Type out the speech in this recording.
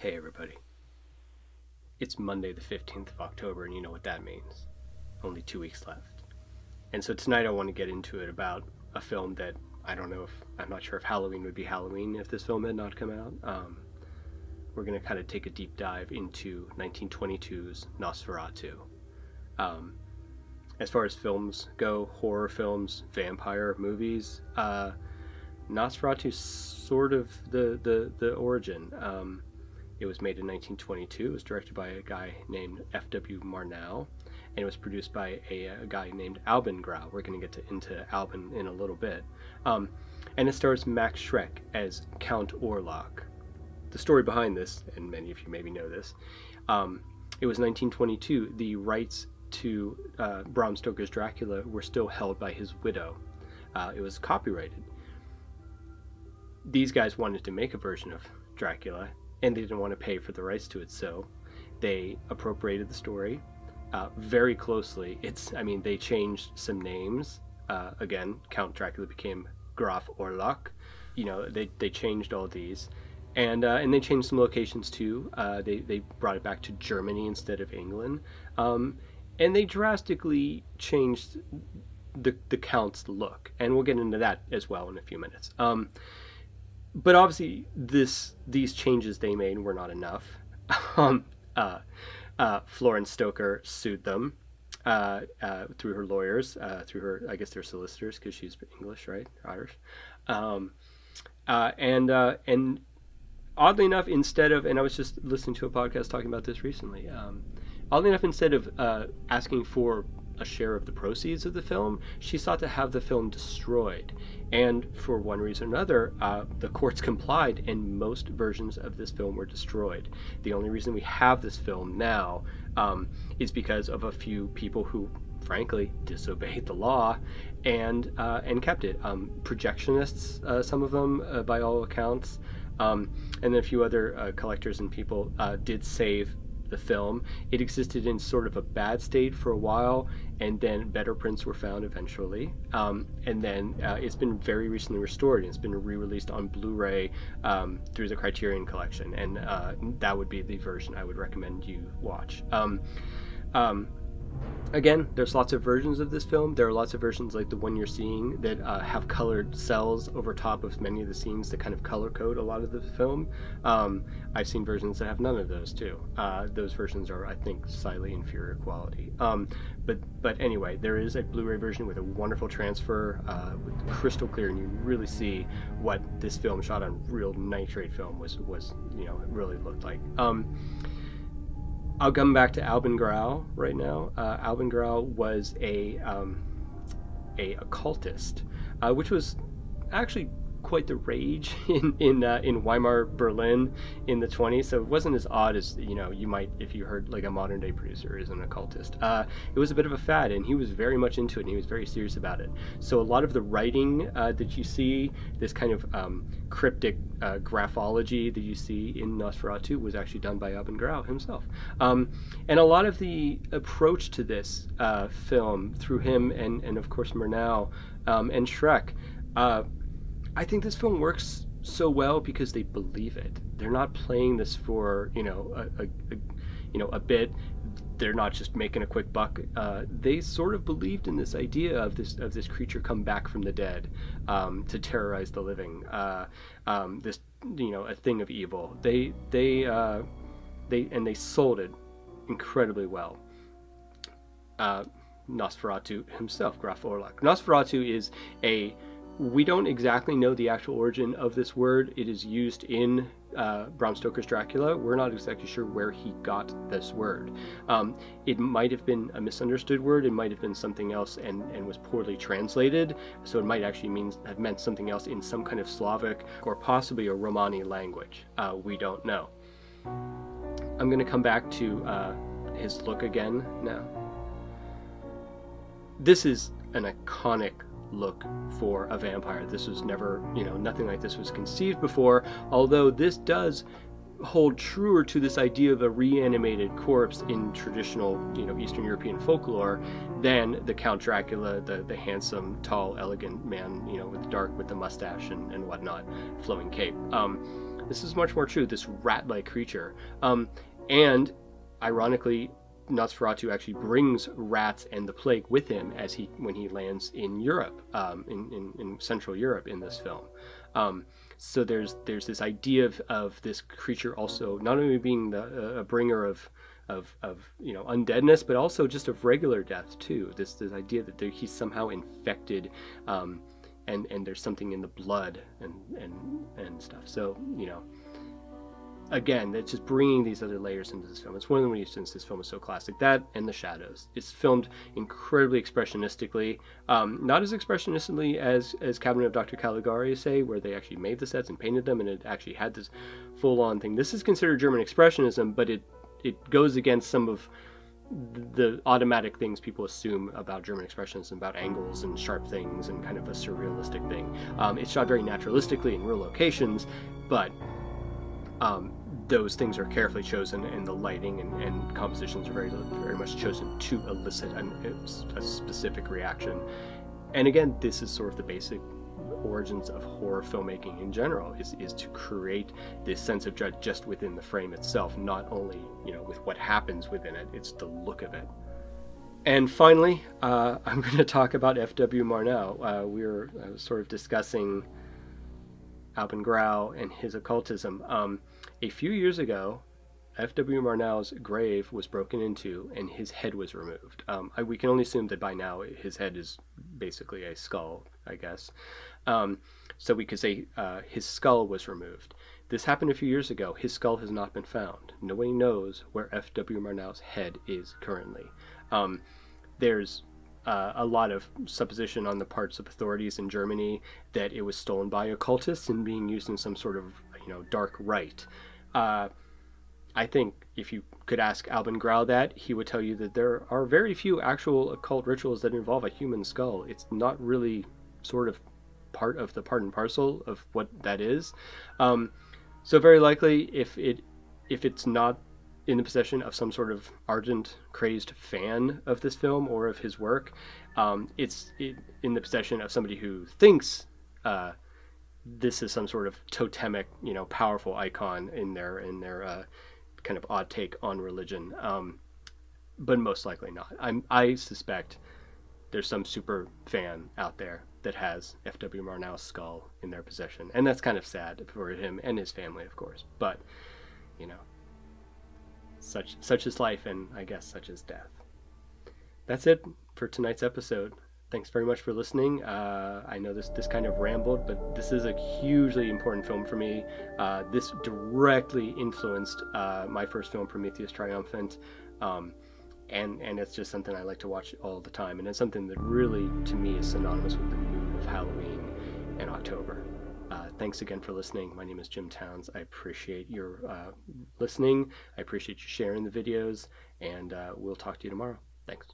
Hey everybody. It's Monday the 15th of October, and you know what that means. Only 2 weeks left. And so tonight I want to get into it about a film that I'm not sure if Halloween would be Halloween if this film had not come out. We're going to kind of take a deep dive into 1922's Nosferatu. As far as films go, horror films, vampire movies, Nosferatu's sort of the origin. It was made in 1922. It was directed by a guy named F.W. Murnau, and it was produced by a guy named Albin Grau. We're going to get into Albin in a little bit. And it stars Max Schreck as Count Orlok. The story behind this, and many of you maybe know this, it was 1922. The rights to Bram Stoker's Dracula were still held by his widow. It was copyrighted. These guys wanted to make a version of Dracula, and they didn't want to pay for the rights to it, so they appropriated the story very closely. They changed some names. Again, Count Dracula became Graf Orlok. They changed all these, and they changed some locations too. They brought it back to Germany instead of England, and they drastically changed the Count's look, and we'll get into that as well in a few minutes. But obviously, these changes they made were not enough. Florence Stoker sued them through her lawyers, through her, I guess they're solicitors, because she's English, right? Irish. And oddly enough, instead of, and I was just listening to a podcast talking about this recently, oddly enough, instead of asking for a share of the proceeds of the film, she sought to have the film destroyed. And for one reason or another, the courts complied, and most versions of this film were destroyed. The only reason we have this film now is because of a few people who, frankly, disobeyed the law and kept it. Projectionists, some of them, by all accounts, and then a few other collectors and people did save the film. It existed in sort of a bad state for a while, and then better prints were found eventually, and then it's been very recently restored, and it's been re-released on Blu-ray through the Criterion Collection, and that would be the version I would recommend you watch. Again, there's lots of versions of this film. There are lots of versions like the one you're seeing that have colored cells over top of many of the scenes that kind of color code a lot of the film. I've seen versions that have none of those too. Those versions are, I think, slightly inferior quality. But anyway, there is a Blu-ray version with a wonderful transfer, with crystal clear, and you really see what this film shot on real nitrate film was really looked like. I'll come back to Albin Grau right now. Albin Grau was a occultist, which was actually quite the rage in Weimar Berlin in the 20s. So it wasn't as odd as you might if you heard like a modern day producer is an occultist. It was a bit of a fad, and he was very much into it, and he was very serious about it. So a lot of the writing that you see, this kind of cryptic graphology that you see in Nosferatu, was actually done by Albin Grau himself. And a lot of the approach to this film through him and of course Murnau and Schreck, I think this film works so well because they believe it. They're not playing this for a bit. They're not just making a quick buck. They sort of believed in this idea of this creature come back from the dead to terrorize the living. This a thing of evil. They sold it incredibly well. Nosferatu himself, Graf Orlok. Nosferatu is we don't exactly know the actual origin of this word. It is used in Bram Stoker's Dracula. We're not exactly sure where he got this word. It might have been a misunderstood word. It might have been something else and was poorly translated. So it might actually have meant something else in some kind of Slavic or possibly a Romani language. We don't know. I'm going to come back to his look again now. This is an iconic look for a vampire. This was never, nothing like this was conceived before, although this does hold truer to this idea of a reanimated corpse in traditional, Eastern European folklore than the Count Dracula, the handsome, tall, elegant man, with the mustache and whatnot, flowing cape. This is much more true. This rat-like creature, and ironically, Nosferatu actually brings rats and the plague with him when he lands in Europe, in Central Europe in this film. So there's this idea of this creature also not only being a bringer of undeadness, but also just of regular death too. This idea that he's somehow infected, and there's something in the blood and stuff. So again, it's just bringing these other layers into this film. It's one of the reasons this film is so classic. That and the shadows. It's filmed incredibly expressionistically, not as expressionistically as Cabinet of Dr. Caligari, say, where they actually made the sets and painted them, and it actually had this full-on thing. This is considered German expressionism, but it goes against some of the automatic things people assume about German expressionism, about angles and sharp things and kind of a surrealistic thing. It's shot very naturalistically in real locations, but those things are carefully chosen, and the lighting and compositions are very, very much chosen to elicit a specific reaction. And again, this is sort of the basic origins of horror filmmaking in general, is to create this sense of dread just within the frame itself, not only with what happens within it. It's the look of it. And finally, I'm going to talk about F.W. Murnau. I was sort of discussing Albin Grau and his occultism. A few years ago, F.W. Murnau's grave was broken into and his head was removed. We can only assume that by now his head is basically a skull, I guess. So we could say his skull was removed. This happened a few years ago. His skull has not been found. Nobody knows where F.W. Murnau's head is currently. There's a lot of supposition on the parts of authorities in Germany that it was stolen by occultists and being used in some sort of dark rite. I think if you could ask Albin Grau that, he would tell you that there are very few actual occult rituals that involve a human skull. It's not really sort of part and parcel of what that is. So very likely, if it's not in the possession of some sort of ardent, crazed fan of this film or of his work, it's in the possession of somebody who thinks this is some sort of totemic, powerful icon in their kind of odd take on religion, but most likely not. I suspect there's some super fan out there that has F.W. Murnau's skull in their possession, and that's kind of sad for him and his family, of course. But such is life, and I guess such is death. That's it for tonight's episode. Thanks very much for listening. I know this kind of rambled, but this is a hugely important film for me. This directly influenced my first film, Prometheus Triumphant, and it's just something I like to watch all the time, and it's something that really, to me, is synonymous with the mood of Halloween and October. Thanks again for listening. My name is Jim Towns. I appreciate your listening. I appreciate you sharing the videos, and we'll talk to you tomorrow. Thanks.